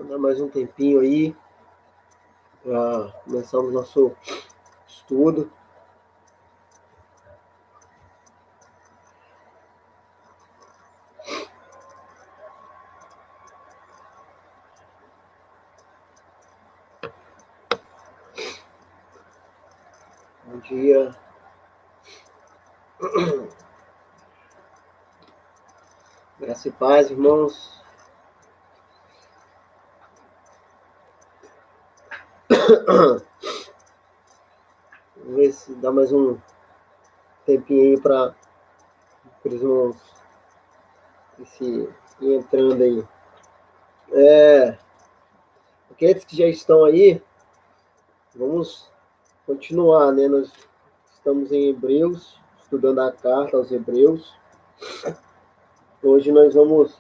Dar mais um tempinho aí para começar o nosso estudo. Bom dia. Graça e paz, irmãos. Vamos ver se dá mais um tempinho aí para os irmãos ir entrando aí. Aqueles que já estão aí, vamos continuar, né? Nós estamos em Hebreus, estudando a carta aos Hebreus. Hoje nós vamos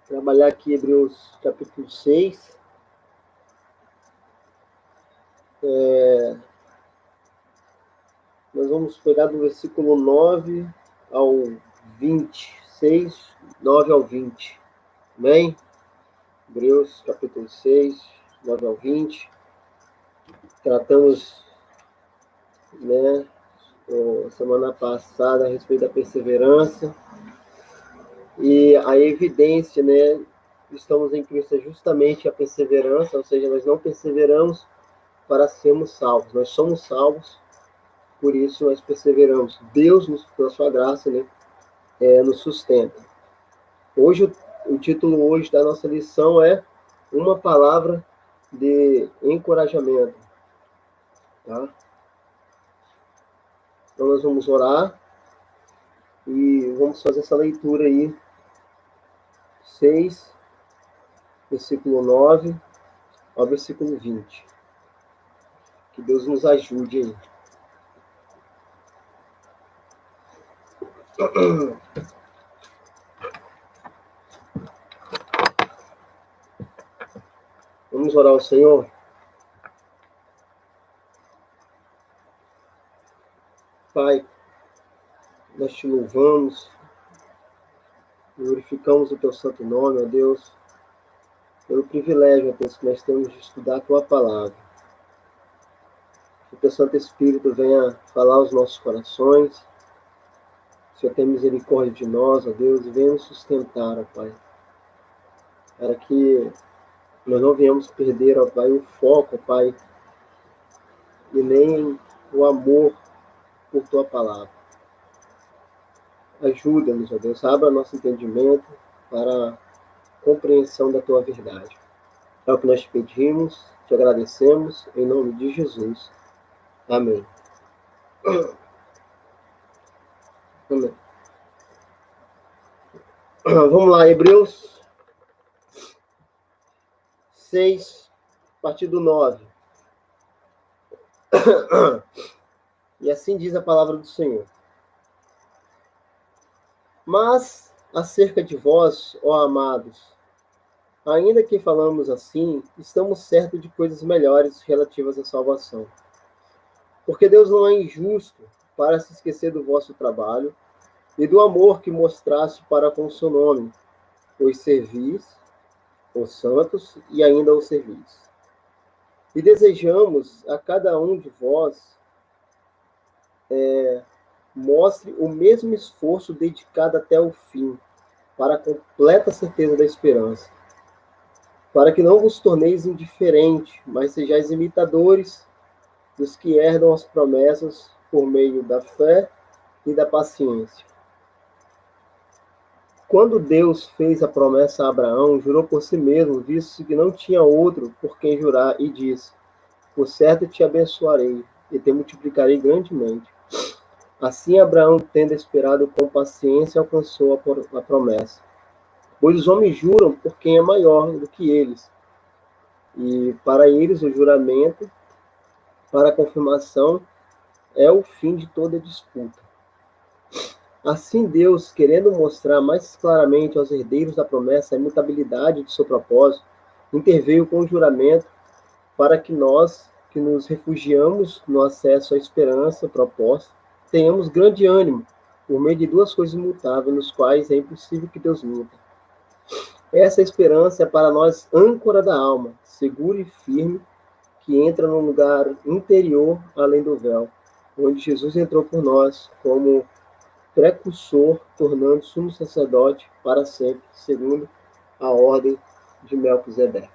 trabalhar aqui Hebreus capítulo 6. Nós vamos pegar do versículo 9 ao 26, 9 ao 20. Amém? Hebreus capítulo 6, 9 ao 20. Tratamos, né, semana passada a respeito da perseverança. E a evidência, né, estamos em Cristo é justamente a perseverança, ou seja, nós não perseveramos para sermos salvos. Nós somos salvos, por isso nós perseveramos. Deus, pela sua graça, né, nos sustenta. Hoje, o título hoje da nossa lição é uma palavra de encorajamento. Tá? Então nós vamos orar e vamos fazer essa leitura aí. 6, versículo 9 ao versículo 20. Que Deus nos ajude aí. Vamos orar ao Senhor? Pai, nós te louvamos, glorificamos o teu santo nome, ó Deus, pelo privilégio, ó Deus, que nós temos de estudar a tua palavra. Que o teu Santo Espírito venha falar aos nossos corações. O Senhor tenha misericórdia de nós, ó Deus, e venha nos sustentar, ó Pai, para que nós não venhamos perder, ó Pai, o foco, ó Pai, e nem o amor por tua palavra. Ajuda-nos, ó Deus, abra nosso entendimento para a compreensão da tua verdade. É o que nós te pedimos, te agradecemos, em nome de Jesus. Amém. Amém. Vamos lá, Hebreus 6, a partir do 9. E assim diz a palavra do Senhor. Mas, acerca de vós, ó amados, ainda que falamos assim, estamos certos de coisas melhores relativas à salvação. Porque Deus não é injusto para se esquecer do vosso trabalho e do amor que mostraste para com o seu nome, pois servis os santos e ainda os servis. E desejamos a cada um de vós mostre o mesmo esforço dedicado até o fim, para a completa certeza da esperança, para que não vos torneis indiferentes, mas sejais imitadores dos que herdam as promessas por meio da fé e da paciência. Quando Deus fez a promessa a Abraão, jurou por si mesmo, visto que não tinha outro por quem jurar, e disse: por certo te abençoarei e te multiplicarei grandemente. Assim Abraão, tendo esperado com paciência, alcançou a promessa. Pois os homens juram por quem é maior do que eles, e para eles o juramento, para a confirmação, é o fim de toda disputa. Assim Deus, querendo mostrar mais claramente aos herdeiros da promessa a imutabilidade de seu propósito, interveio com o juramento para que nós, que nos refugiamos no acesso à esperança proposta, tenhamos grande ânimo por meio de duas coisas imutáveis, nos quais é impossível que Deus minta. Essa esperança é para nós âncora da alma, segura e firme, que entra num lugar interior além do véu, onde Jesus entrou por nós como precursor, tornando sumo sacerdote para sempre, segundo a ordem de Melquisedeque.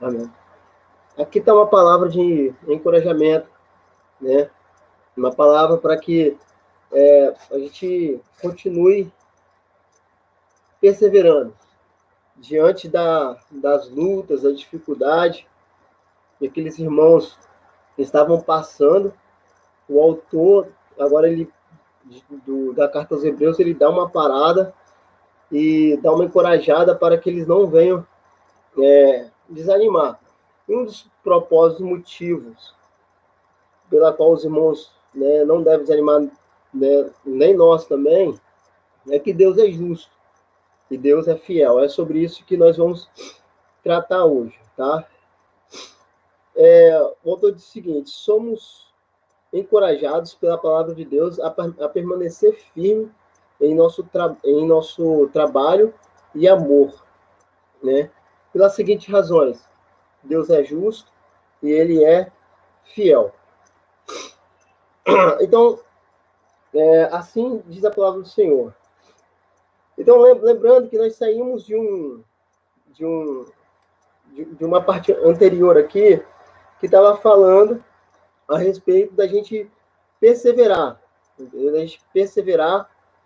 Amém. Aqui está uma palavra de encorajamento, né? Uma palavra para que a gente continue perseverando diante das lutas, da dificuldade que aqueles irmãos estavam passando. O autor, agora da carta aos Hebreus, ele dá uma parada e dá uma encorajada para que eles não venham desanimar. E um dos propósitos, motivos pela qual os irmãos, né, não devem desanimar, né, nem nós também, é que Deus é justo e Deus é fiel. É sobre isso que nós vamos tratar hoje, tá? O autor diz o seguinte: somos encorajados pela palavra de Deus a permanecer firme em nosso trabalho e amor, né? Pelas seguintes razões: Deus é justo e Ele é fiel. Então, assim diz a palavra do Senhor. Então, lembrando que nós saímos de uma parte anterior aqui, que estava falando a respeito da gente perseverar,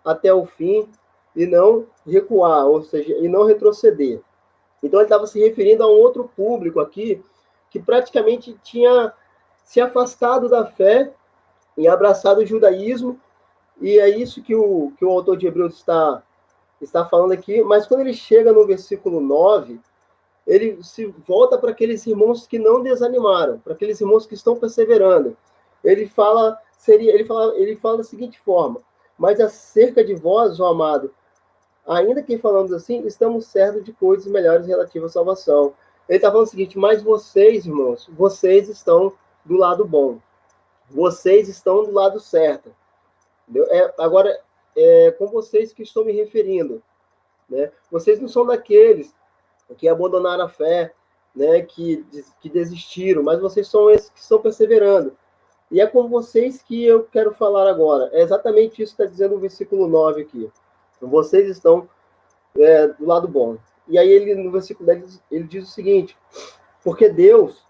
até o fim e não recuar, ou seja, e não retroceder. Então, ele estava se referindo a um outro público aqui que praticamente tinha se afastado da fé e abraçado o judaísmo, e é isso que o autor de Hebreus está falando aqui. Mas quando ele chega no versículo 9, ele se volta para aqueles irmãos que não desanimaram, para aqueles irmãos que estão perseverando. Ele fala da seguinte forma: mas acerca de vós, ó amado, ainda que falamos assim, estamos certos de coisas melhores relativas à salvação. Ele está falando o seguinte: mas vocês, irmãos, vocês estão do lado bom. Vocês estão do lado certo. Agora, com vocês que estou me referindo, né? Vocês não são daqueles que abandonaram a fé, né? Que desistiram, mas vocês são esses que estão perseverando. E é com vocês que eu quero falar agora. É exatamente isso que está dizendo o versículo 9 aqui. Vocês estão do lado bom. E aí, no versículo 10, ele diz o seguinte: porque Deus,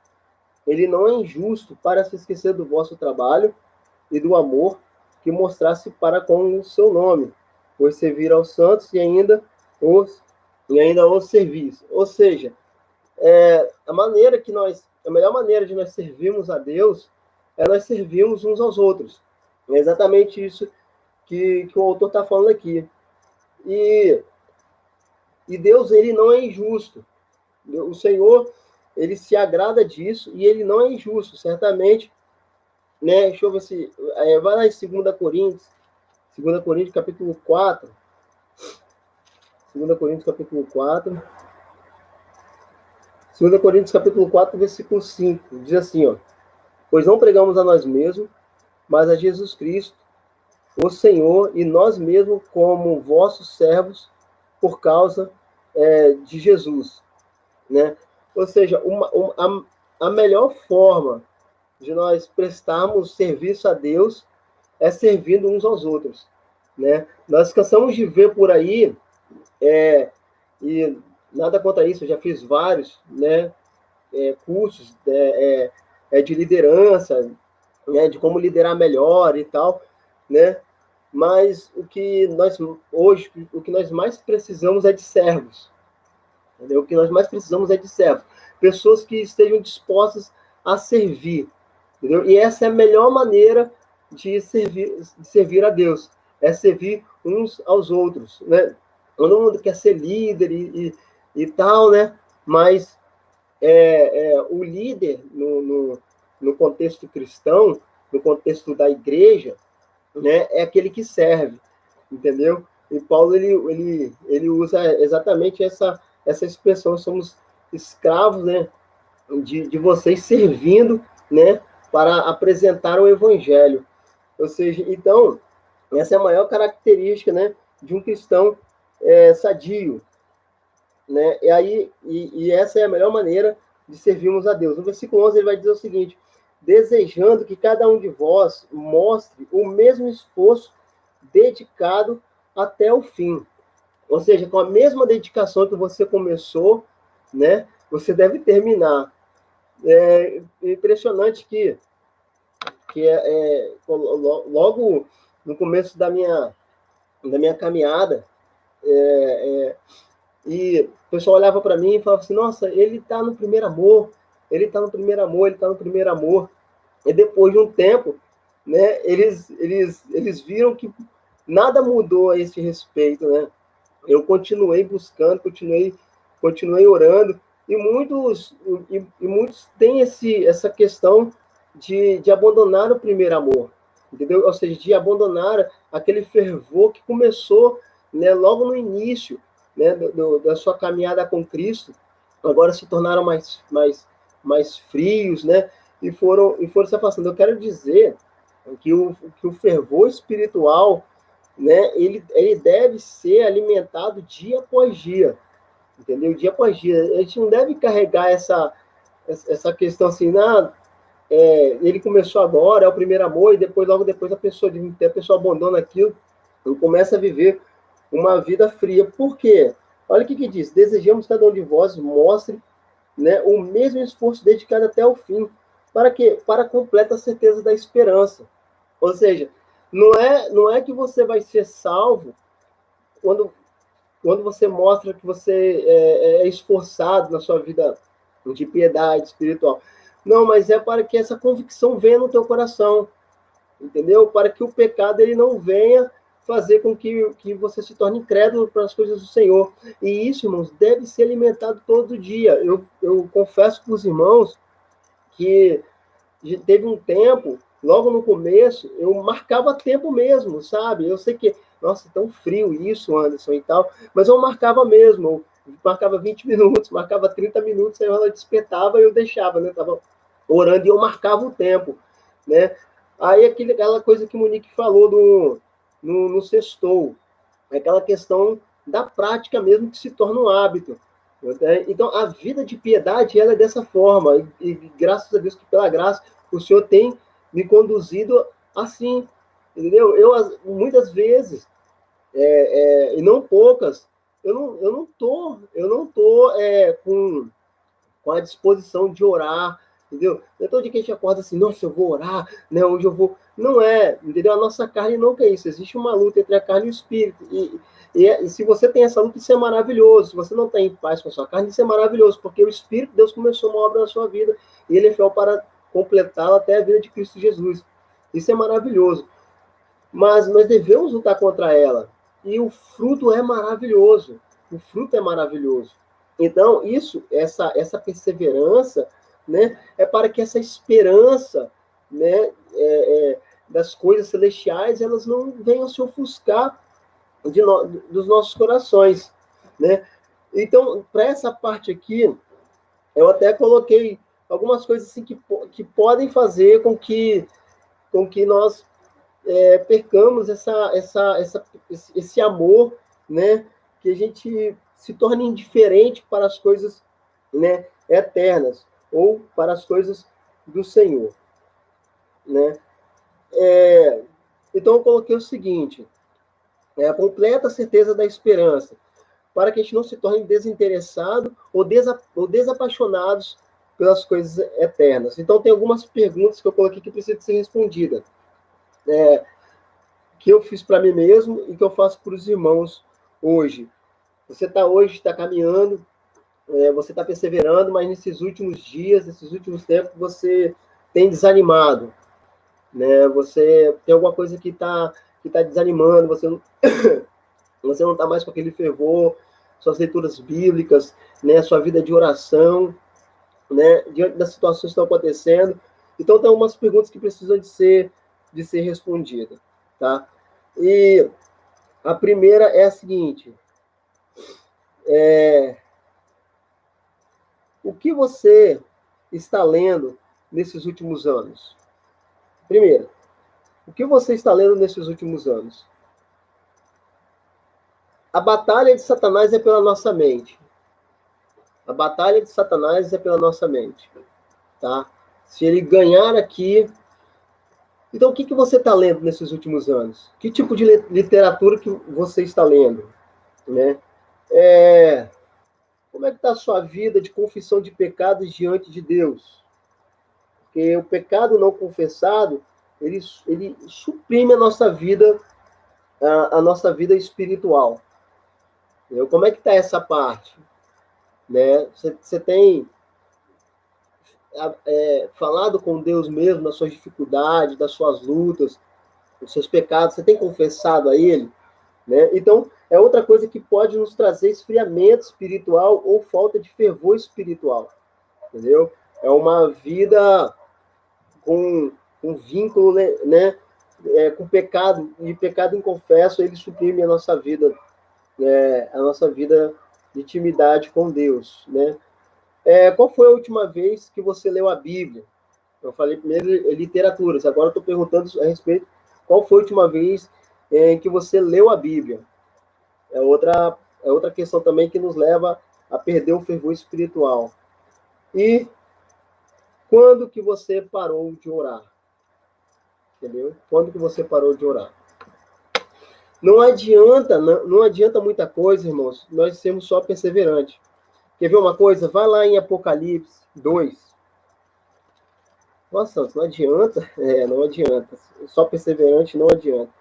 ele não é injusto para se esquecer do vosso trabalho e do amor que mostrasse para com o seu nome, pois servir aos santos e ainda os servis. Ou seja, a melhor maneira de nós servirmos a Deus é nós servirmos uns aos outros. É exatamente isso que o autor está falando aqui. E Deus, ele não é injusto. O Senhor, ele se agrada disso e ele não é injusto, certamente, né? Deixa eu ver se vai lá em 2 Coríntios capítulo 4. 2 Coríntios capítulo 4. 2 Coríntios capítulo 4, versículo 5. Diz assim, ó: pois não pregamos a nós mesmos, mas a Jesus Cristo, o Senhor, e nós mesmos como vossos servos por causa de Jesus, né? Ou seja, a melhor forma de nós prestarmos serviço a Deus é servindo uns aos outros, né? Nós cansamos de ver por aí, e nada contra isso, eu já fiz vários, né, cursos de liderança, né, de como liderar melhor e tal, né? Mas o que nós mais precisamos é de servos. Entendeu? O que nós mais precisamos é de servos. Pessoas que estejam dispostas a servir. Entendeu? E essa é a melhor maneira de servir a Deus. É servir uns aos outros, né? Todo mundo quer ser líder e tal, né? Mas o líder, no contexto cristão, no contexto da igreja, né, é aquele que serve, entendeu? E Paulo, ele usa exatamente essa expressão: somos escravos, né, de vocês servindo, né, para apresentar o evangelho. Ou seja, então, essa é a maior característica, né, de um cristão sadio, né? E essa é a melhor maneira de servirmos a Deus. No versículo 11 ele vai dizer o seguinte: desejando que cada um de vós mostre o mesmo esforço dedicado até o fim. Ou seja, com a mesma dedicação que você começou, né? Você deve terminar. É impressionante que logo no começo da minha caminhada, e o pessoal olhava para mim e falava assim: nossa, ele está no primeiro amor, ele está no primeiro amor, ele está no primeiro amor. E depois de um tempo, né, eles viram que nada mudou a esse respeito, né? Eu continuei buscando, continuei orando, e muitos têm essa questão de abandonar o primeiro amor, entendeu? Ou seja, de abandonar aquele fervor que começou, né, logo no início, né, da sua caminhada com Cristo. Agora se tornaram mais frios, né, e foram se afastando. Eu quero dizer que o fervor espiritual, né, ele deve ser alimentado dia após dia, entendeu? Dia após dia. A gente não deve carregar essa questão assim, ele começou agora, é o primeiro amor, e logo depois a pessoa abandona aquilo e começa a viver uma vida fria. Por quê? Olha o que diz: desejamos que cada um de vós mostre, né, o mesmo esforço dedicado até o fim. Para quê? Para a completa certeza da esperança. Ou seja, não é que você vai ser salvo quando, quando você mostra que você é esforçado na sua vida de piedade espiritual. Não, mas é para que essa convicção venha no teu coração, entendeu? Para que o pecado ele não venha fazer com que você se torne incrédulo para as coisas do Senhor. E isso, irmãos, deve ser alimentado todo dia. Eu confesso para os irmãos que teve um tempo, logo no começo, eu marcava tempo mesmo, sabe? Eu sei que, nossa, tão frio isso, Anderson, e tal, mas eu marcava mesmo. Eu marcava 20 minutos, marcava 30 minutos, aí ela despertava e eu deixava, né? Tava orando e eu marcava o tempo, né? Aí aquela coisa que o Monique falou no sextou, aquela questão da prática mesmo que se torna um hábito. Então, a vida de piedade ela é dessa forma, e graças a Deus que pela graça o Senhor tem me conduzido assim, entendeu? Muitas vezes, e não poucas, eu não tô com a disposição de orar, entendeu? Não é todo dia que a gente acorda assim, nossa, eu vou orar, né? Hoje eu vou. Não é, entendeu? A nossa carne não quer isso. Existe uma luta entre a carne e o espírito. E se você tem essa luta, isso é maravilhoso. Se você não está em paz com a sua carne, isso é maravilhoso, porque o Espírito de Deus começou uma obra na sua vida e ele é fiel para completá-la até a vida de Cristo Jesus. Isso é maravilhoso. Mas nós devemos lutar contra ela. E o fruto é maravilhoso. O fruto é maravilhoso. Então, essa perseverança, né, é para que essa esperança, né, das coisas celestiais, elas não venham se ofuscar dos nossos corações, né? Então, para essa parte aqui, eu até coloquei algumas coisas assim que podem fazer com que nós percamos esse amor, né? Que a gente se torne indiferente para as coisas, né, eternas ou para as coisas do Senhor, né? Então eu coloquei o seguinte: a completa certeza da esperança, para que a gente não se torne desinteressado ou desapaixonados pelas coisas eternas. Então tem algumas perguntas que eu coloquei que precisam ser respondidas, que eu fiz para mim mesmo e que eu faço para os irmãos hoje. Você está caminhando, você está perseverando, mas nesses últimos dias, nesses últimos tempos, você tem desanimado, né? Você tem alguma coisa que tá desanimando, você não está mais com aquele fervor, suas leituras bíblicas, né? Sua vida de oração, né? Diante das situações que estão acontecendo. Então, tem algumas perguntas que precisam de ser respondidas, tá? E a primeira é a seguinte: o que você está lendo nesses últimos anos? Primeiro, o que você está lendo nesses últimos anos? A batalha de Satanás é pela nossa mente. A batalha de Satanás é pela nossa mente, tá? Se ele ganhar aqui... Então, o que você está lendo nesses últimos anos? Que tipo de literatura que você está lendo, né? Como é que está a sua vida de confissão de pecados diante de Deus? Porque o pecado não confessado, ele suprime a nossa vida, a nossa vida espiritual. Entendeu? Como é que está essa parte? Né? Você tem falado com Deus mesmo das suas dificuldades, das suas lutas, dos seus pecados, você tem confessado a Ele? Né? Então, é outra coisa que pode nos trazer esfriamento espiritual ou falta de fervor espiritual, entendeu? É uma vida com um vínculo, né, com pecado, e pecado inconfesso, ele suprime a nossa vida de intimidade com Deus, né? Qual foi a última vez que você leu a Bíblia? Eu falei primeiro literaturas, agora estou perguntando a respeito, qual foi a última vez que você leu a Bíblia? É outra questão também que nos leva a perder o fervor espiritual. E quando que você parou de orar? Entendeu? Quando que você parou de orar? Não adianta muita coisa, irmãos, nós sermos só perseverantes. Quer ver uma coisa? Vai lá em Apocalipse 2. Nossa, não adianta. Não adianta. Só perseverante não adianta.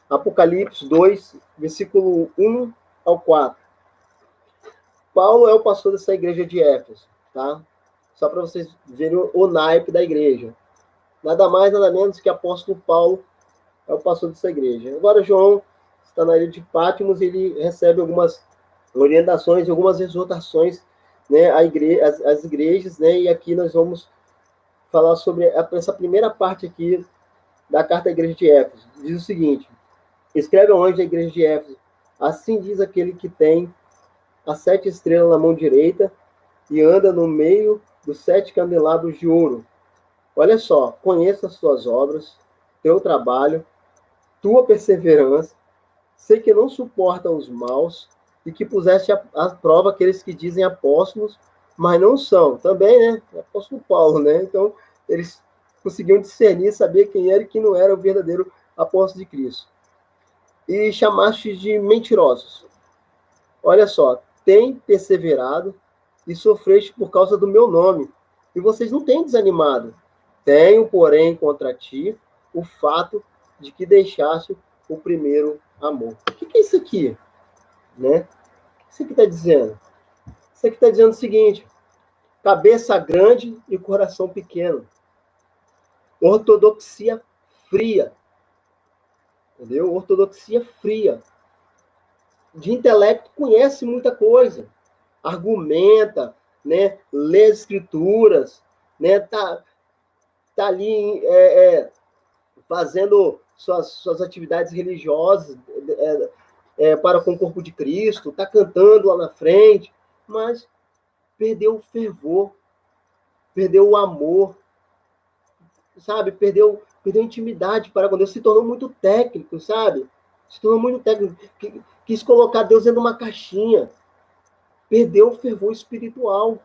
Apocalipse 2, versículo 1 ao 4. Paulo é o pastor dessa igreja de Éfeso, tá? Só para vocês verem o naipe da igreja. Nada mais, nada menos que o apóstolo Paulo é o pastor dessa igreja. Agora, João está na ilha de Patmos e ele recebe algumas orientações, algumas exortações, né, às igrejas, né? E aqui nós vamos falar sobre essa primeira parte aqui da carta à igreja de Éfeso. Diz o seguinte: escreve ao anjo da igreja de Éfeso, assim diz aquele que tem as 7 estrelas na mão direita e anda no meio dos 7 candelabros de ouro. Olha só, conheço as tuas obras, teu trabalho, tua perseverança, sei que não suportam os maus e que puseste à prova aqueles que dizem apóstolos, mas não são. Também, né? Apóstolo Paulo, né? Então, eles conseguiam discernir, saber quem era e quem não era o verdadeiro apóstolo de Cristo. E chamaste de mentirosos. Olha só, tem perseverado e sofreste por causa do meu nome. E vocês não têm desanimado. Tenho, porém, contra ti o fato de que deixaste o primeiro amor. O que é isso aqui? Né? O que isso aqui está dizendo? Isso aqui está dizendo o seguinte: cabeça grande e coração pequeno. Ortodoxia fria. Entendeu? Ortodoxia fria. De intelecto conhece muita coisa. Argumenta, né? Lê as escrituras, né? Tá ali fazendo suas atividades religiosas para com o corpo de Cristo, está cantando lá na frente, mas perdeu o fervor, perdeu o amor, sabe? Perdeu a intimidade para com Deus, se tornou muito técnico, sabe? Se tornou muito técnico, quis colocar Deus dentro de uma caixinha, perdeu o fervor espiritual.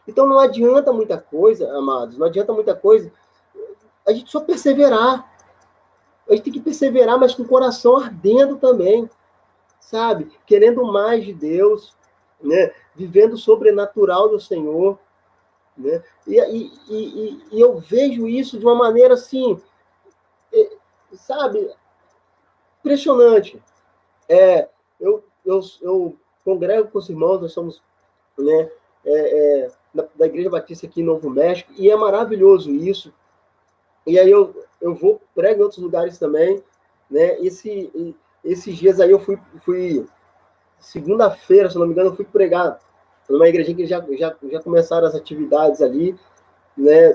Então não adianta muita coisa, amados, não adianta muita coisa a gente só perseverar. A gente tem que perseverar, mas com o coração ardendo também, sabe? Querendo mais de Deus, né? Vivendo o sobrenatural do Senhor, né? E eu vejo isso de uma maneira assim, sabe? Impressionante. Eu congrego com os irmãos, nós somos, né, da Igreja Batista aqui em Novo México, e é maravilhoso isso. E aí eu vou, prego em outros lugares também, né? Esses dias aí eu fui segunda-feira, se não me engano, eu fui pregar numa igrejinha que já começaram as atividades ali, né?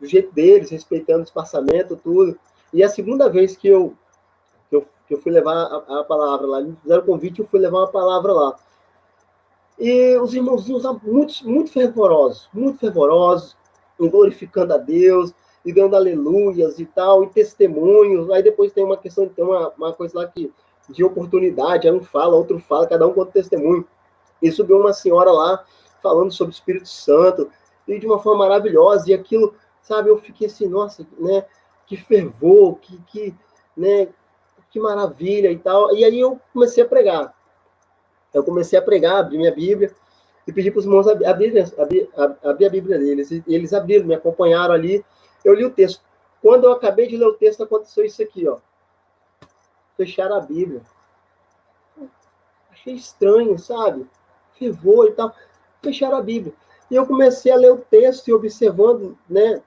Do jeito deles, respeitando o espaçamento, tudo. E a segunda vez que eu fui levar a palavra lá, me fizeram convite, eu fui levar uma palavra lá. E os irmãozinhos lá, muito fervorosos, glorificando a Deus, e dando aleluias e tal, e testemunhos. Aí depois tem uma coisa lá que de oportunidade, aí um fala, outro fala, cada um conta testemunho. e subiu uma senhora lá, falando sobre o Espírito Santo, e de uma forma maravilhosa, e aquilo, sabe, eu fiquei assim, nossa, né, que fervor, né, que maravilha e tal. E aí eu comecei a pregar. Abri minha Bíblia, e pedi para os irmãos abrir a Bíblia deles. E eles abriram, me acompanharam ali. Eu li o texto. Quando eu acabei de ler o texto, aconteceu isso aqui, ó. Fecharam a Bíblia. Achei estranho, sabe? Fervor e tal. Fecharam a Bíblia. E eu comecei a ler o texto e observando, né?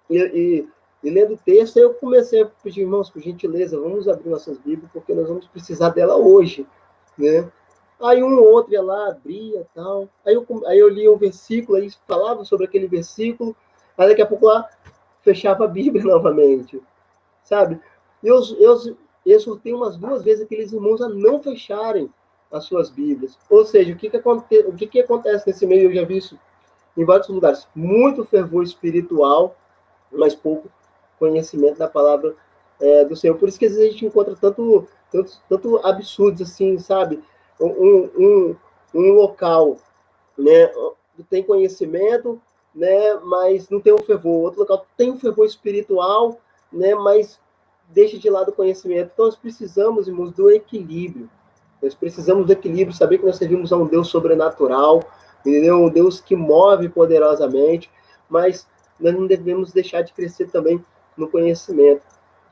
E lendo o texto, aí eu comecei a pedir, irmãos, por gentileza, vamos abrir nossas Bíblias, porque nós vamos precisar dela hoje, né? Aí um ou outro ia lá, abria e tal. Aí eu li um versículo, aí falava sobre aquele versículo, aí daqui a pouco lá fechava a Bíblia novamente, sabe? Eu exortei umas 2 vezes aqueles irmãos a não fecharem as suas Bíblias. Ou seja, o que acontece nesse meio? Eu já vi isso em vários lugares. Muito fervor espiritual, mas pouco conhecimento da palavra do Senhor. Por isso que às vezes a gente encontra tanto absurdos assim, sabe? Um local, né, tem conhecimento, né, mas não tem um fervor. Outro local tem um fervor espiritual, né, mas deixa de lado o conhecimento. Então nós precisamos, irmãos, do equilíbrio. Nós precisamos do equilíbrio, saber que nós servimos a um Deus sobrenatural, entendeu? Um Deus que move poderosamente, mas nós não devemos deixar de crescer também no conhecimento,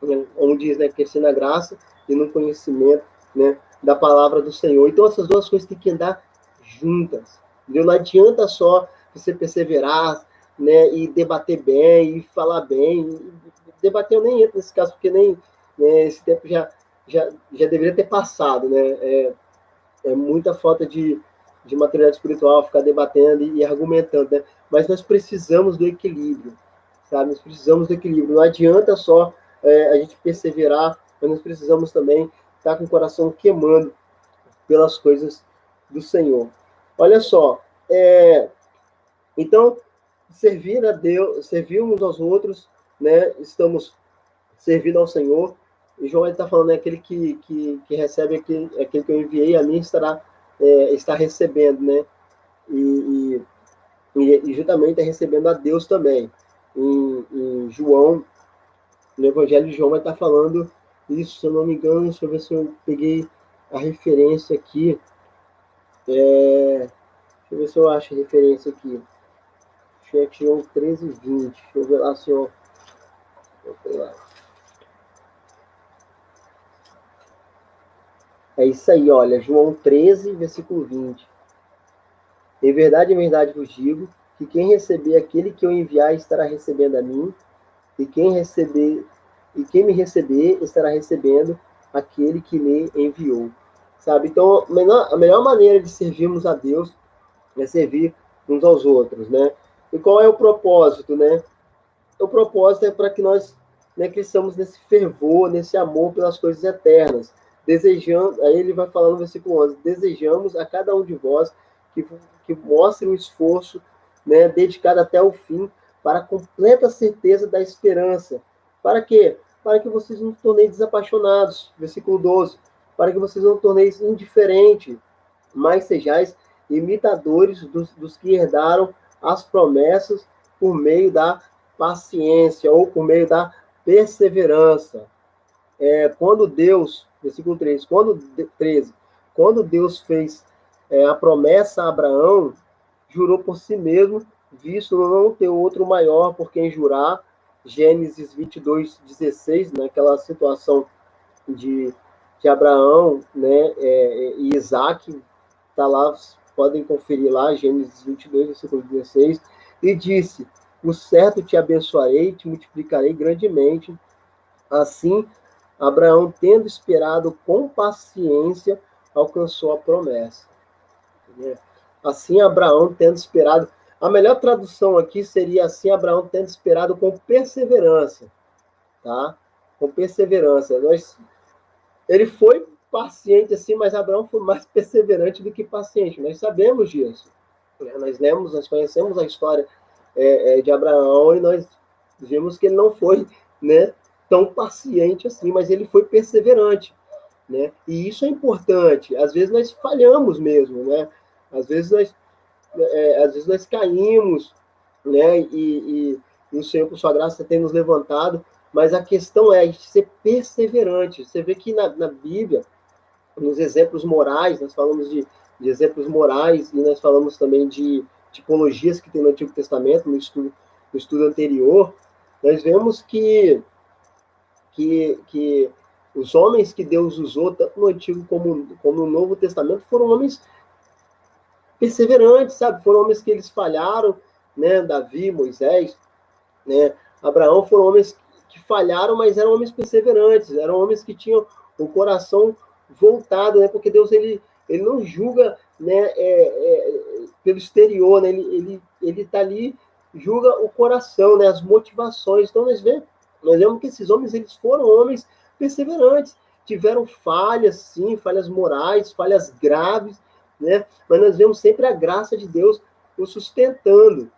né? Como diz, né, crescer na graça e no conhecimento, né, da palavra do Senhor. Então essas duas coisas têm que andar juntas, entendeu? Não adianta só você perseverar, né, e debater bem, e falar bem. Debater eu nem entro nesse caso, porque nem, né, esse tempo já deveria ter passado, né? É muita falta de maturidade espiritual, ficar debatendo e argumentando, né? Mas nós precisamos do equilíbrio, sabe? Nós precisamos do equilíbrio. Não adianta só a gente perseverar, mas nós precisamos também estar com o coração queimando pelas coisas do Senhor. Olha só, então, servir a Deus, servir uns aos outros, né? Estamos servindo ao Senhor. E João está falando, né, aquele que recebe aquele que eu enviei, a mim está recebendo, né? E juntamente está recebendo a Deus também. Em João, no Evangelho de João, vai estar falando isso, se eu não me engano. Deixa eu ver se eu peguei a referência aqui. Deixa eu ver se eu acho a referência aqui. João 13, 20. Deixa eu ver lá se eu... É isso aí, olha, João 13, versículo 20. Em verdade vos digo, que quem receber aquele que eu enviar estará recebendo a mim, e quem me receber estará recebendo aquele que me enviou. Sabe? Então, a melhor maneira de servirmos a Deus é servir uns aos outros, né? E qual é o propósito, né? O propósito é para que nós, né, cresçamos nesse fervor, nesse amor pelas coisas eternas. Desejando, aí ele vai falar no versículo 11, desejamos a cada um de vós que mostre um esforço, né, dedicado até o fim, para a completa certeza da esperança. Para quê? Para que vocês não se tornem desapaixonados. Versículo 12. Para que vocês não se tornem indiferentes, mas sejais imitadores dos que herdaram as promessas por meio da paciência ou por meio da perseverança. Quando Deus, versículo 13, quando Deus fez a promessa a Abraão, jurou por si mesmo, visto não ter outro maior por quem jurar. Gênesis 22, 16, naquela situação de Abraão, né, e Isaac, está lá, podem conferir lá, Gênesis 22, versículo 16, e disse, o certo te abençoarei, te multiplicarei grandemente. Assim, Abraão, tendo esperado com paciência, alcançou a promessa. Assim, Abraão, tendo esperado... A melhor tradução aqui seria assim, Abraão, tendo esperado com perseverança. Tá? Com perseverança. Ele foi paciente assim, mas Abraão foi mais perseverante do que paciente. Nós sabemos disso. Nós conhecemos a história de Abraão e nós vimos que ele não foi, né, tão paciente assim, mas ele foi perseverante, né? E isso é importante. Às vezes nós falhamos mesmo, né? Às vezes nós caímos, né? E o Senhor, por sua graça, tem nos levantado, mas a questão é a gente ser perseverante. Você vê que na Bíblia, nos exemplos morais, nós falamos de exemplos morais, e nós falamos também de tipologias que tem no Antigo Testamento, no estudo anterior, nós vemos que os homens que Deus usou, tanto no Antigo como no Novo Testamento, foram homens perseverantes, sabe? Foram homens que eles falharam, né? Davi, Moisés, né? Abraão, foram homens que falharam, mas eram homens perseverantes, eram homens que tinham o coração voltado, né? Porque Deus, ele não julga, né? Pelo exterior, né? Ele tá ali, julga o coração, né? As motivações. Então nós vemos que esses homens, eles foram homens perseverantes, tiveram falhas, sim, falhas morais, falhas graves, né? Mas nós vemos sempre a graça de Deus o sustentando,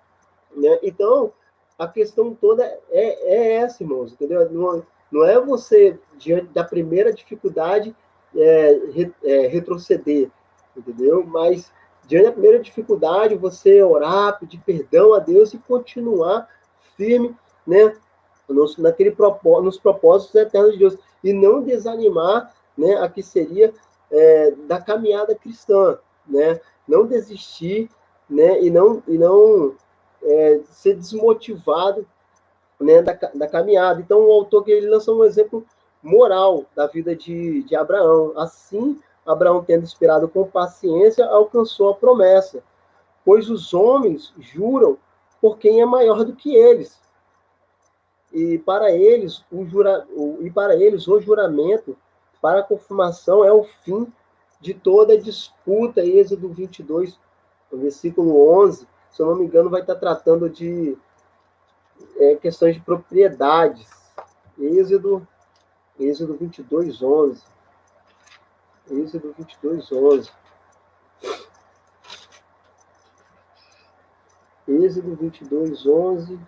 né? Então, a questão toda é essa, irmãos, entendeu? Não é você, diante da primeira dificuldade, retroceder, entendeu? Mas, diante da primeira dificuldade, você orar, pedir perdão a Deus e continuar firme, né? Nos propósitos eternos de Deus. E não desanimar, né, a que seria da caminhada cristã, né? Não desistir, né? E não ser desmotivado, né, da caminhada. Então, o autor ele lança um exemplo moral da vida de Abraão. Assim, Abraão, tendo esperado com paciência, alcançou a promessa, pois os homens juram por quem é maior do que eles. E para eles, o juramento para a confirmação é o fim de toda disputa. Êxodo 22, versículo 11, se eu não me engano, vai estar tratando de questões de propriedades. Êxodo 22, 11. Êxodo 22, 11. Êxodo 22, 11.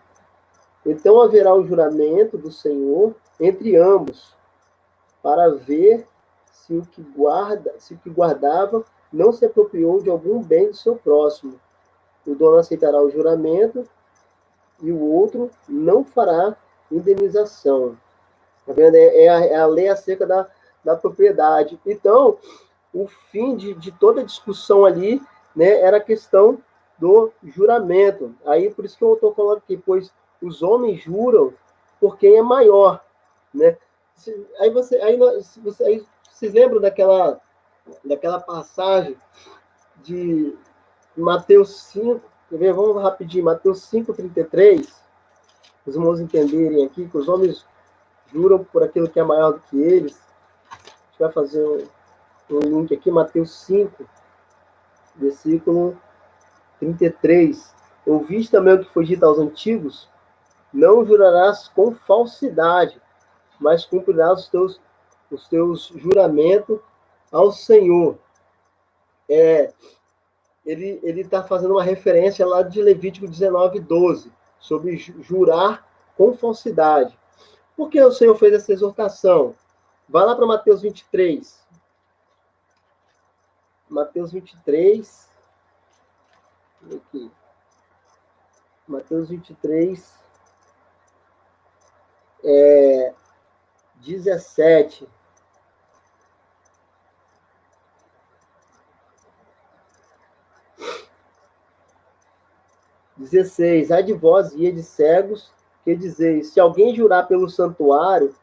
Então haverá o juramento do Senhor entre ambos, para ver se o que guardava não se apropriou de algum bem do seu próximo. O dono aceitará o juramento e o outro não fará indenização. Tá vendo? É a lei acerca da propriedade. Então, o fim de toda a discussão ali, né, era a questão do juramento. Aí, por isso que eu estou falando aqui, pois os homens juram por quem é maior, né? Aí vocês lembram daquela passagem de Mateus 5, quer ver? Vamos rapidinho, Mateus 5:33, os irmãos entenderem aqui que os homens juram por aquilo que é maior do que eles. A gente vai fazer um link aqui, Mateus 5, versículo 33. Ouviste também o que foi dito aos antigos? Não jurarás com falsidade, mas cumprirás os teus juramentos ao Senhor. Ele está fazendo uma referência lá de Levítico 19:12, sobre jurar com falsidade. Por que o Senhor fez essa exortação? Vai lá para Mateus 23. Mateus 23. Aqui. Mateus 23. 17. Ai de vós, guia de cegos, que dizeis, se alguém jurar pelo santuário,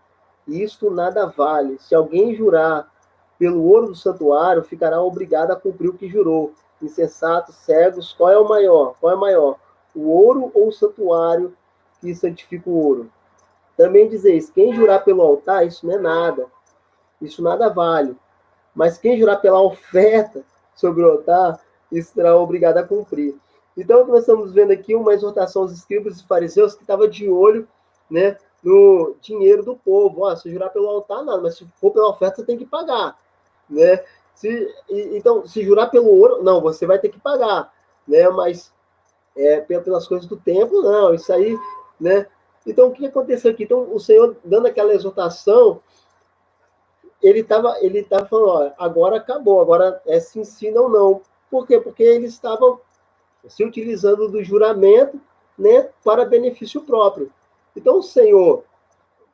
isto nada vale. Se alguém jurar pelo ouro do santuário, ficará obrigado a cumprir o que jurou. Insensatos, cegos, qual é o maior? Qual é maior? O ouro ou o santuário que santifica o ouro? Também dizeis, quem jurar pelo altar, isso não é nada. Isso nada vale. Mas quem jurar pela oferta sobre o altar, isso será obrigado a cumprir. Então, nós estamos vendo aqui uma exortação aos escribas e fariseus que estava de olho, né, no dinheiro do povo. Se jurar pelo altar, nada, mas se for pela oferta, você tem que pagar, né? Então, se jurar pelo ouro, não, você vai ter que pagar, né? Mas pelas coisas do templo, não, isso aí, né? Então, o que aconteceu aqui? Então, o Senhor, dando aquela exortação, ele estava falando, agora acabou, agora é se ensina ou não. Por quê? Porque eles estavam se utilizando do juramento, né, para benefício próprio. Então o Senhor,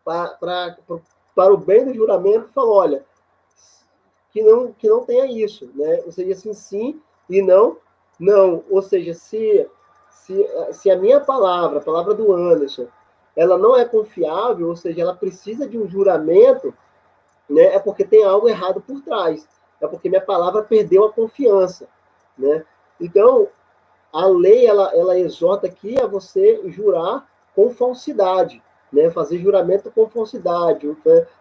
para o bem do juramento, falou, olha, que não tenha isso, né? Ou seja, assim, sim e não, não. Ou seja, se a minha palavra, a palavra do Anderson, ela não é confiável, ou seja, ela precisa de um juramento, né? É porque tem algo errado por trás. É porque minha palavra perdeu a confiança, né? Então, a lei, ela exorta aqui a você jurar com falsidade, né? Fazer juramento com falsidade,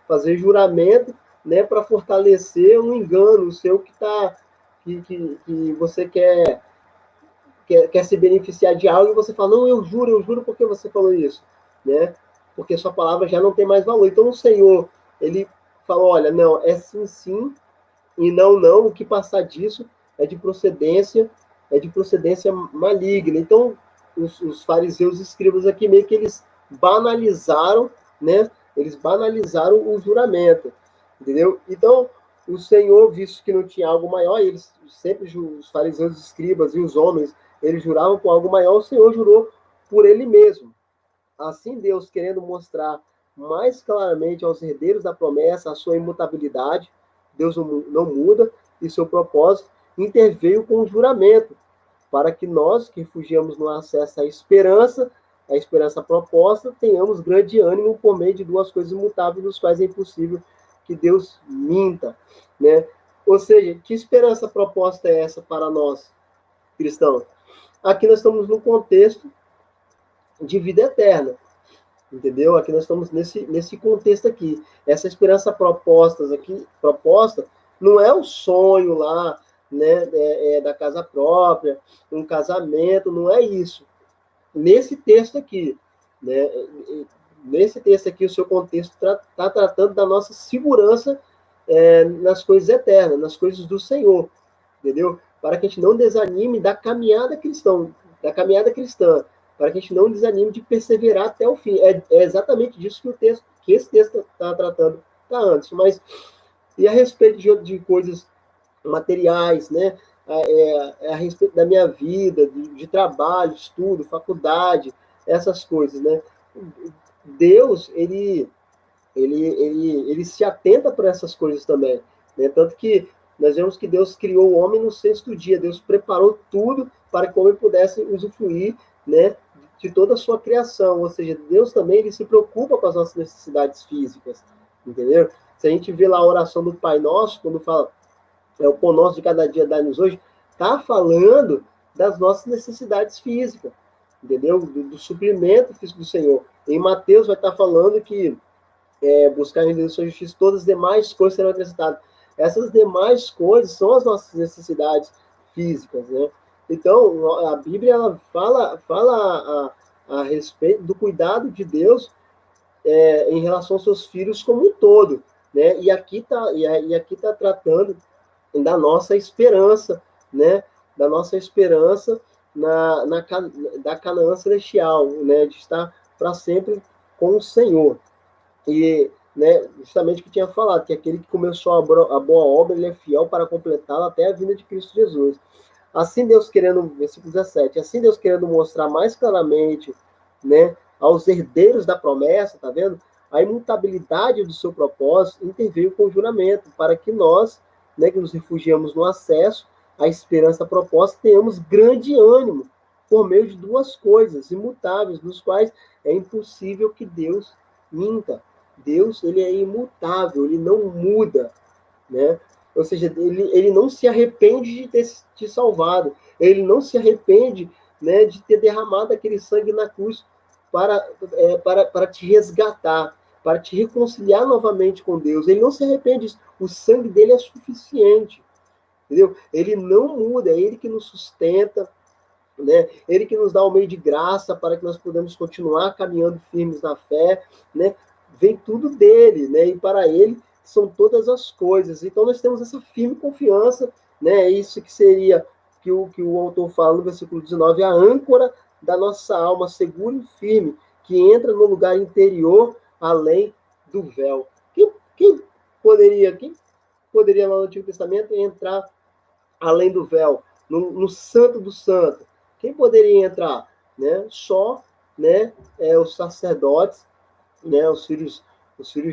fazer juramento, né, para fortalecer um engano seu que você quer se beneficiar de algo e você fala, não, eu juro porque você falou isso, né? Porque sua palavra já não tem mais valor. Então o Senhor, ele falou, olha, não, é sim, sim, e não, não, o que passar disso é de procedência maligna. Então, os fariseus e escribas aqui meio que eles banalizaram, né? Eles banalizaram o juramento, entendeu? Então, o Senhor, visto que não tinha algo maior, eles sempre, os fariseus, os escribas e os homens, eles juravam com algo maior, o Senhor jurou por ele mesmo. Assim, Deus, querendo mostrar mais claramente aos herdeiros da promessa a sua imutabilidade, Deus não muda, e seu propósito, interveio com o juramento, para que nós, que refugiamos no acesso à esperança, a esperança proposta, tenhamos grande ânimo por meio de duas coisas imutáveis, nos quais é impossível que Deus minta, né? Ou seja, que esperança proposta é essa para nós, cristãos? Aqui nós estamos no contexto de vida eterna, entendeu? Aqui nós estamos nesse contexto aqui. Essa esperança proposta não é o sonho lá, né, da casa própria, um casamento, não é isso. Nesse texto aqui, né, nesse texto aqui, o seu contexto está tratando da nossa segurança nas coisas eternas, nas coisas do Senhor, entendeu? Para que a gente não desanime da caminhada cristã, para que a gente não desanime de perseverar até o fim. É exatamente disso que esse texto está tratando, tá antes. Mas e a respeito de coisas materiais, né? A respeito da minha vida, de trabalho, estudo, faculdade, essas coisas, né? Deus, ele se atenta para essas coisas também, né? Tanto que nós vemos que Deus criou o homem no sexto dia, Deus preparou tudo para que o homem pudesse usufruir, né, de toda a sua criação, ou seja, Deus também ele se preocupa com as nossas necessidades físicas, entendeu? Se a gente vê lá a oração do Pai Nosso, quando fala, o pão nosso de cada dia dá-nos hoje, está falando das nossas necessidades físicas, entendeu? Do suprimento físico do Senhor. Em Mateus vai estar falando que buscar em Deus sua justiça, todas as demais coisas serão acrescentadas. Essas demais coisas são as nossas necessidades físicas, né? Então, a Bíblia ela fala a respeito do cuidado de Deus em relação aos seus filhos como um todo, né? E aqui tá tratando da nossa esperança, né? Da nossa esperança da Canaã celestial, né? De estar para sempre com o Senhor. E, né, justamente o que tinha falado, que aquele que começou a boa obra, ele é fiel para completá-la até a vinda de Cristo Jesus. Assim Deus querendo, versículo 17, assim Deus querendo mostrar mais claramente, né, aos herdeiros da promessa, tá vendo? A imutabilidade do seu propósito, interveio com o juramento, para que nós, né, que nos refugiamos no acesso à esperança proposta, tenhamos grande ânimo, por meio de duas coisas imutáveis, dos quais é impossível que Deus minta. Deus, ele é imutável, ele não muda, né? Ou seja, ele não se arrepende de ter te salvado, ele não se arrepende, né, de ter derramado aquele sangue na cruz para te resgatar, para te reconciliar novamente com Deus. Ele não se arrepende disso. O sangue dele é suficiente, entendeu? Ele não muda, é ele que nos sustenta, né? Ele que nos dá o meio de graça para que nós podemos continuar caminhando firmes na fé, né? Vem tudo dele, né? E para ele são todas as coisas. Então nós temos essa firme confiança, né? Isso que seria que o autor fala no versículo 19, a âncora da nossa alma, segura e firme, que entra no lugar interior, além do véu. Quem poderia lá no Antigo Testamento entrar além do véu? no Santo do Santo. Quem poderia entrar? Né? Só, né, os sacerdotes, né, os filhos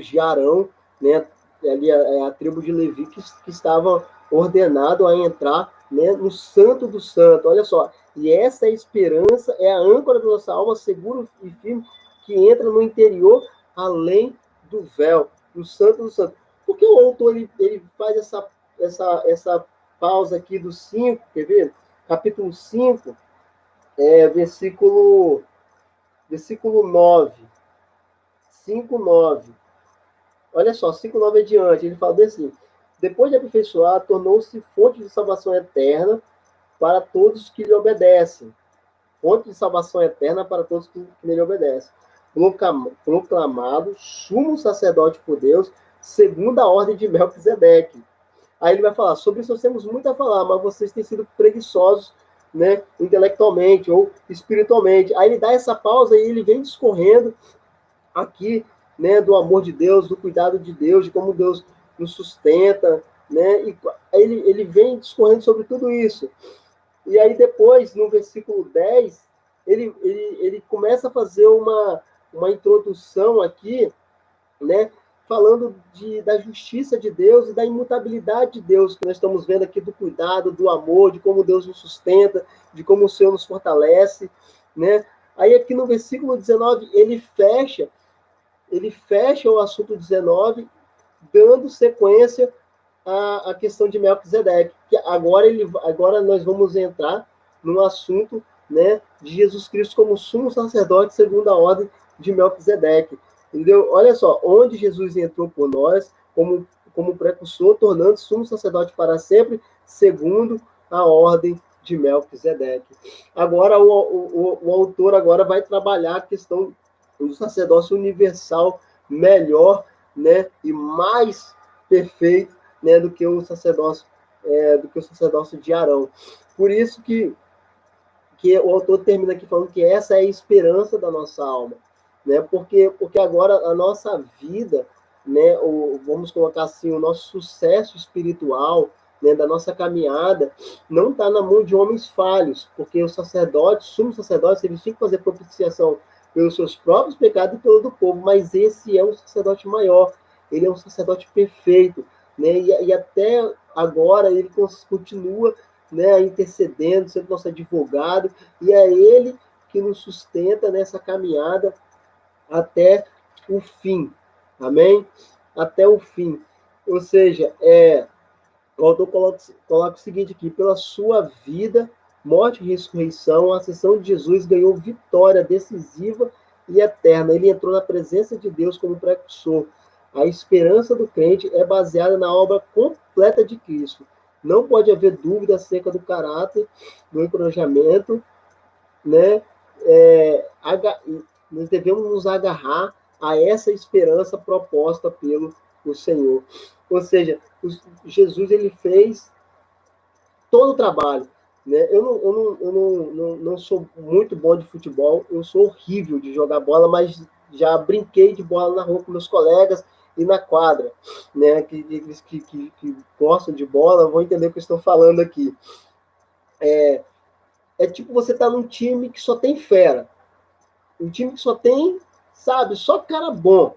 de Arão, né, ali a tribo de Levi que estava ordenado a entrar, né, no Santo do Santo. Olha só, e essa esperança é a âncora da nossa alma, segura e firme, que entra no interior, além do véu, no Santo do Santo. Por que o autor ele faz essa pausa aqui do 5, quer ver? Capítulo 5, versículo 9. 5:9. Olha só, 5:9 adiante, ele fala assim: depois de aperfeiçoar, tornou-se fonte de salvação eterna para todos que lhe obedecem. Fonte de salvação eterna para todos que lhe obedecem. Proclamado sumo sacerdote por Deus, segundo a ordem de Melquisedeque. Aí ele vai falar: sobre isso nós temos muito a falar, mas vocês têm sido preguiçosos, né, intelectualmente ou espiritualmente. Aí ele dá essa pausa e ele vem discorrendo aqui, né, do amor de Deus, do cuidado de Deus, de como Deus nos sustenta, né, e ele vem discorrendo sobre tudo isso. E aí depois, no versículo 10, ele começa a fazer uma introdução aqui, né, falando da justiça de Deus e da imutabilidade de Deus, que nós estamos vendo aqui do cuidado, do amor, de como Deus nos sustenta, de como o Senhor nos fortalece, né? Aí aqui no versículo 19, ele fecha o assunto 19, dando sequência à questão de Melquisedeque, que agora nós vamos entrar no assunto, né, de Jesus Cristo como sumo sacerdote segundo a ordem de Melquisedeque. Entendeu? Olha só, onde Jesus entrou por nós como precursor, tornando sumo sacerdote para sempre, segundo a ordem de Melquisedeque. Agora, o autor agora vai trabalhar a questão do sacerdócio universal melhor, né, e mais perfeito, né, do que o sacerdócio de Arão. Por isso que o autor termina aqui falando que essa é a esperança da nossa alma, né? Porque agora a nossa vida, né, vamos colocar assim, o nosso sucesso espiritual, né, da nossa caminhada, não está na mão de homens falhos, porque os sacerdotes, sumos sacerdotes, eles tinham que fazer propiciação pelos seus próprios pecados e pelo do povo, mas esse é um sacerdote maior, ele é um sacerdote perfeito, né? E até agora ele continua, né, intercedendo, sendo nosso advogado, e é ele que nos sustenta nessa caminhada até o fim. Amém? Até o fim. Ou seja, o autor coloca o seguinte aqui: pela sua vida, morte e ressurreição, a ascensão de Jesus ganhou vitória decisiva e eterna. Ele entrou na presença de Deus como precursor. A esperança do crente é baseada na obra completa de Cristo. Não pode haver dúvida acerca do caráter, do encorajamento, né? Nós devemos nos agarrar a essa esperança proposta pelo Senhor. Ou seja, Jesus ele fez todo o trabalho. Né? Eu não sou muito bom de futebol, eu sou horrível de jogar bola, mas já brinquei de bola na rua com meus colegas e na quadra. Né? Que gostam de bola vão entender o que eu estou falando aqui. É tipo você tá num time que só tem fera. Um time que só tem, sabe, só cara bom.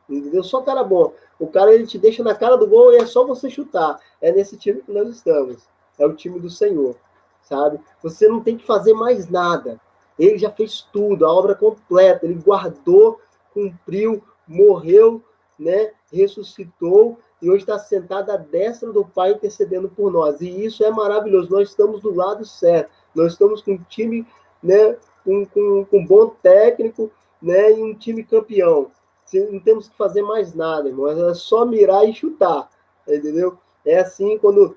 Entendeu? Só cara bom. O cara ele te deixa na cara do gol e é só você chutar. É nesse time que nós estamos. É o time do Senhor, sabe? Você não tem que fazer mais nada. Ele já fez tudo, a obra completa. Ele guardou, cumpriu, morreu, né? Ressuscitou e hoje está sentado à destra do Pai intercedendo por nós. E isso é maravilhoso. Nós estamos do lado certo. Nós estamos com um time, né? Com bom técnico, né? E um time campeão. Não temos que fazer mais nada, irmão. É só mirar e chutar, entendeu? É assim quando,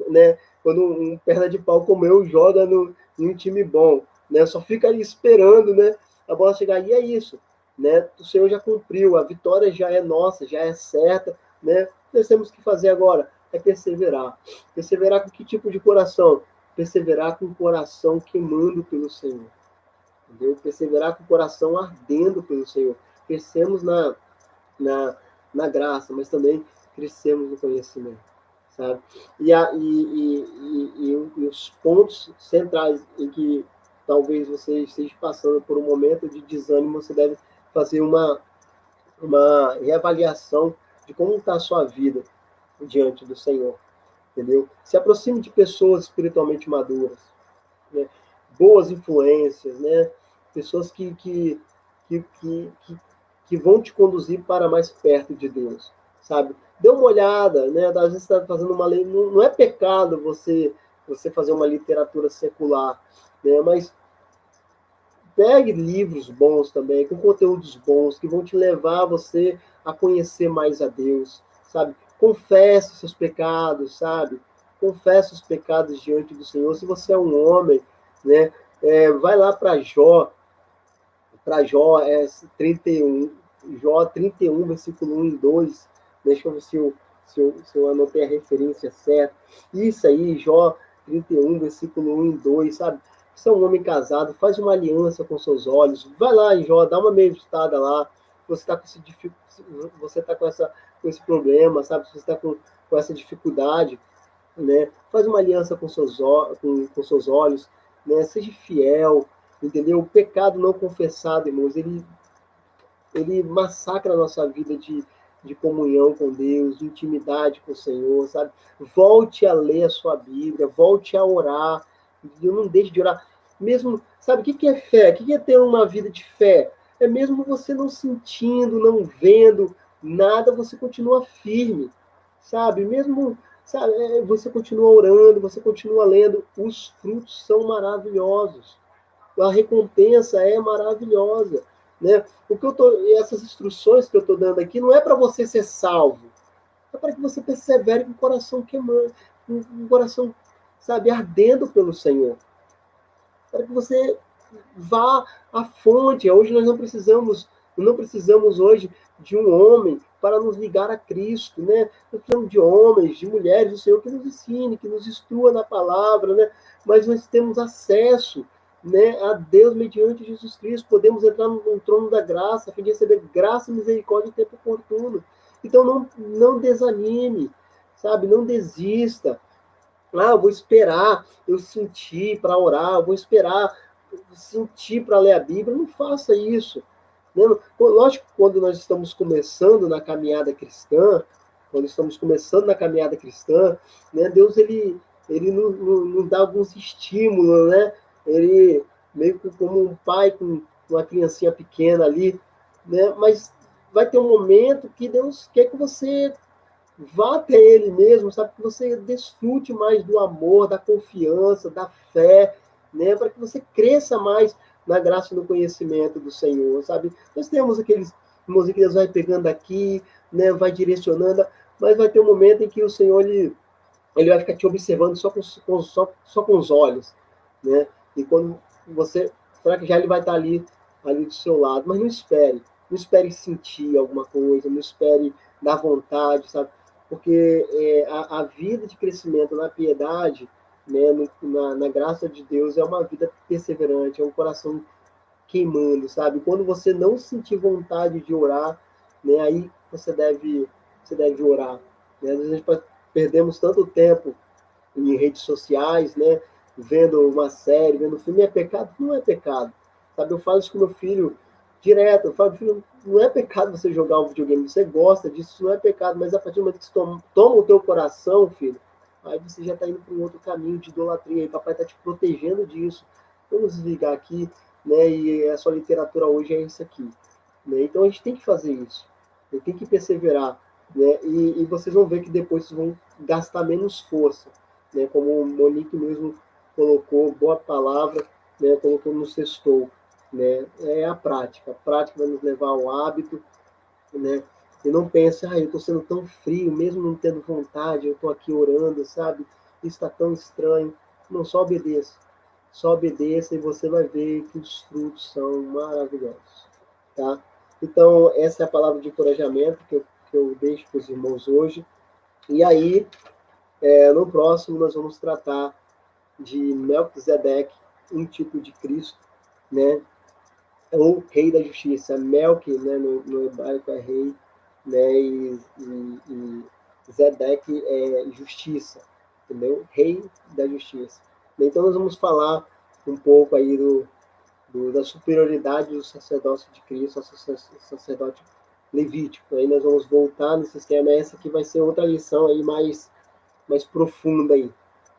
né, quando um perna de pau como eu joga em um time bom, né? Só fica ali esperando, né, a bola chegar e é isso, né? O Senhor já cumpriu, a vitória já é nossa, já é certa, né? Nós temos que fazer agora é perseverar. Perseverar com que tipo de coração? Perseverar com o coração queimando pelo Senhor. Entendeu? Perseverar com o coração ardendo pelo Senhor. Crescemos na graça, mas também crescemos no conhecimento, sabe? E os pontos centrais em que talvez você esteja passando por um momento de desânimo, você deve fazer uma reavaliação de como está a sua vida diante do Senhor, entendeu? Se aproxime de pessoas espiritualmente maduras, né? Boas influências, né? Pessoas que, que, que, que vão te conduzir para mais perto de Deus, sabe? Dê uma olhada, né? Às vezes você está fazendo uma lei, não é pecado você fazer uma literatura secular, né? Mas pegue livros bons também, com conteúdos bons, que vão te levar você a conhecer mais a Deus, sabe? Confesse seus pecados, sabe? Confesse os pecados diante do Senhor. Se você é um homem, né? Vai lá para Jó 31, Jó 31, versículo 1 e 2. Deixa eu ver se eu anotei a referência certa. Isso aí, Jó 31, versículo 1 e 2, sabe? Você é um homem casado, faz uma aliança com seus olhos. Vai lá em Jó, dá uma meditada lá. Você está com você tá com esse problema, sabe? Você está com essa dificuldade, né? Faz uma aliança com seus olhos, né? Seja fiel, entendeu? O pecado não confessado, irmãos, ele massacra a nossa vida de comunhão com Deus, de intimidade com o Senhor, sabe? Volte a ler a sua Bíblia, volte a orar, entendeu? Não deixe de orar. Mesmo, sabe, o que é fé? O que é ter uma vida de fé? É mesmo você não sentindo, não vendo nada, você continua firme, sabe? Mesmo, sabe, você continua orando, você continua lendo, os frutos são maravilhosos. A recompensa é maravilhosa, né? Essas instruções que eu estou dando aqui não é para você ser salvo, é para que você persevere com o coração queimando, com o coração, sabe, ardendo pelo Senhor, para que você vá à fonte. Hoje nós não precisamos hoje de um homem para nos ligar a Cristo, né? Nós precisamos de homens, de mulheres, do Senhor que nos ensine, que nos instrua na palavra, né? Mas nós temos acesso, né, a Deus mediante Jesus Cristo. Podemos entrar no trono da graça, a fim de receber graça e misericórdia em tempo oportuno. Então não desanime, sabe? Não desista. Ah, eu vou esperar eu sentir para orar, eu vou esperar sentir para ler a Bíblia. Não faça isso. Né? Lógico que quando nós estamos começando na caminhada cristã, né, Deus ele nos dá alguns estímulos, né? Ele meio que como um pai com uma criancinha pequena ali, né? Mas vai ter um momento que Deus quer que você vá até ele mesmo, sabe? Que você desfrute mais do amor, da confiança, da fé, né? Para que você cresça mais na graça e no conhecimento do Senhor, sabe? Nós temos aqueles irmãos que Deus vai pegando aqui, né? Vai direcionando, mas vai ter um momento em que o Senhor ele vai ficar te observando só com os olhos, né? E quando você, será que já ele vai estar ali do seu lado? Mas não espere sentir alguma coisa, não espere dar vontade, sabe? Porque a vida de crescimento na piedade, né, na graça de Deus, é uma vida perseverante, é um coração queimando, sabe? Quando você não sentir vontade de orar, né, aí você deve orar. Né? Às vezes perdemos tanto tempo em redes sociais, né, vendo uma série, vendo um filme. É pecado? Não é pecado. Sabe? Eu falo isso com meu filho direto. Eu falo, filho, não é pecado você jogar um videogame. Você gosta disso, isso não é pecado. Mas a partir do momento que você toma o teu coração, filho, aí você já está indo para um outro caminho de idolatria. E papai está te protegendo disso. Vamos desligar aqui, né? E a sua literatura hoje é isso aqui. Né? Então a gente tem que fazer isso. Tem que perseverar. Né? E vocês vão ver que depois vocês vão gastar menos força. Né? Como o Monique mesmo colocou, boa palavra, né? Colocou no sextou. Né? É a prática. A prática vai nos levar ao hábito. Né? E não pense, eu estou sendo tão frio, mesmo não tendo vontade, eu estou aqui orando, sabe? Isso está tão estranho. Não, só obedeça. Só obedeça e você vai ver que os frutos são maravilhosos. Tá? Então, essa é a palavra de encorajamento que eu deixo para os irmãos hoje. E aí, no próximo, nós vamos tratar de Melquisedeque, um tipo de Cristo, né? Ou Rei da Justiça. Melque, né, no hebraico é rei, né? Zedeque é justiça, entendeu? Rei da justiça. Então nós vamos falar um pouco aí da superioridade do sacerdócio de Cristo, ao sacerdote levítico. Aí nós vamos voltar nesse esquema. Essa aqui vai ser outra lição aí mais profunda aí,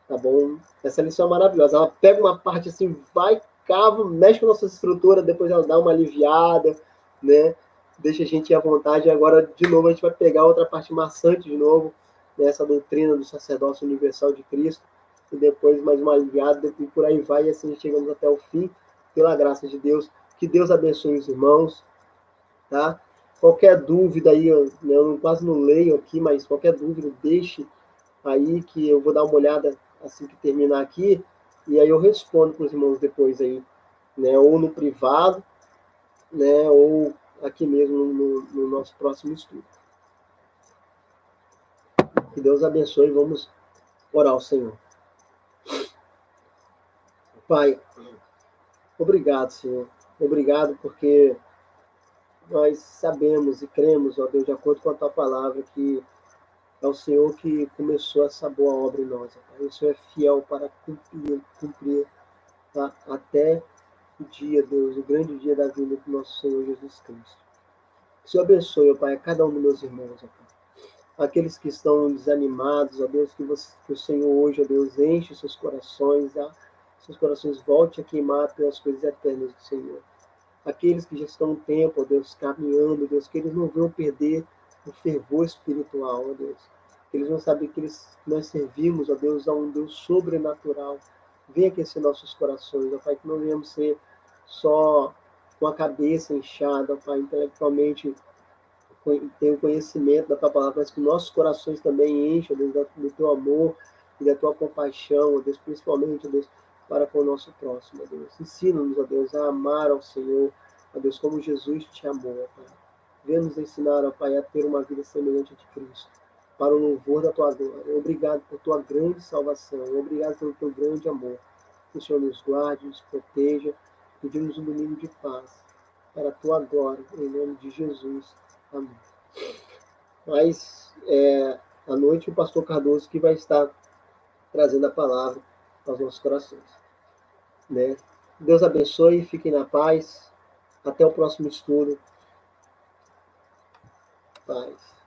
tá bom? Essa lição é maravilhosa. Ela pega uma parte assim, vai, cava, mexe com a nossa estrutura, depois ela dá uma aliviada, né? Deixa a gente ir à vontade. E agora, de novo, a gente vai pegar outra parte maçante de novo, nessa doutrina do sacerdócio universal de Cristo, e depois mais uma aliviada, e por aí vai, e assim chegamos até o fim, pela graça de Deus. Que Deus abençoe os irmãos, tá? Qualquer dúvida aí, eu quase não leio aqui, mas qualquer dúvida, deixe aí que eu vou dar uma olhada assim que terminar aqui, e aí eu respondo para os irmãos depois aí, né? Ou no privado, né? Ou aqui mesmo no nosso próximo estudo. Que Deus abençoe, vamos orar ao Senhor. Pai, obrigado, Senhor. Obrigado porque nós sabemos e cremos, ó Deus, de acordo com a tua palavra, que é o Senhor que começou essa boa obra em nós. Pai. O Senhor é fiel para cumprir tá? Até o dia, Deus, o grande dia da vinda do nosso Senhor Jesus Cristo. Que o Senhor abençoe, ó Pai, a cada um dos meus irmãos, ó Pai. Aqueles que estão desanimados, ó Deus, que o Senhor hoje, ó Deus, enche seus corações, tá? Seus corações volte a queimar pelas coisas eternas do Senhor. Aqueles que já estão um tempo, ó Deus, caminhando, Deus, que eles não venham perder o fervor espiritual, ó Deus. Que eles vão saber que nós servimos, ó Deus, a um Deus sobrenatural. Venha aquecer nossos corações, ó Pai, que não venhamos ser só com a cabeça inchada, ó Pai, intelectualmente ter o conhecimento da tua palavra, mas que nossos corações também enchem, ó Deus, do teu amor e da tua compaixão, ó Deus, principalmente, ó Deus, para com o nosso próximo, ó Deus. Ensina-nos, ó Deus, a amar ao Senhor, ó Deus, como Jesus te amou, ó Pai. Venha nos ensinar, ó Pai, a ter uma vida semelhante a de Cristo, para o louvor da tua glória. Obrigado por tua grande salvação, obrigado pelo teu grande amor. Que o Senhor nos guarde, nos proteja, pedimos um domingo de paz, para a tua glória, em nome de Jesus. Amém. Mas, à noite, o pastor Cardoso que vai estar trazendo a palavra aos nossos corações. Né? Deus abençoe, fiquem na paz. Até o próximo estudo. Paz.